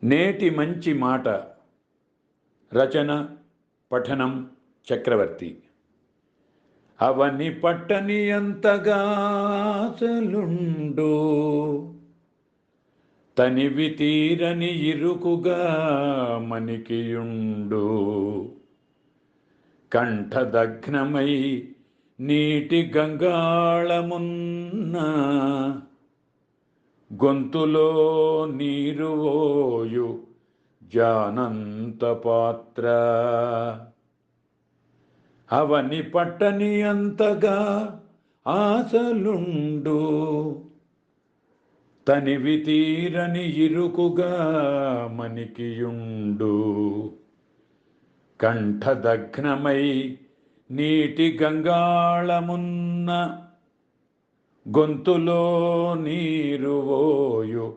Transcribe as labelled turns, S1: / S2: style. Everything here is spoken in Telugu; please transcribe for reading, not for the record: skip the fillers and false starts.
S1: నేటి మంచి మాట. రచన పఠనం చక్రవర్తి. అవని పట్టని అంతగా ఆశలుండు, తనివి తీరని ఇరుకుగా మనికియుండు. కంఠదగ్నమై నీటి గంగాళమున్న, గొంతులో నీరు ఓయు జానంత పాత్ర. అవని పట్టని అంతగా ఆశలుండు, తనివి తీరని ఇరుకుగా మనికియుండు. కంఠదగ్నమై నీటి గంగాళమున్న, గొంతులో నీరు ఓయు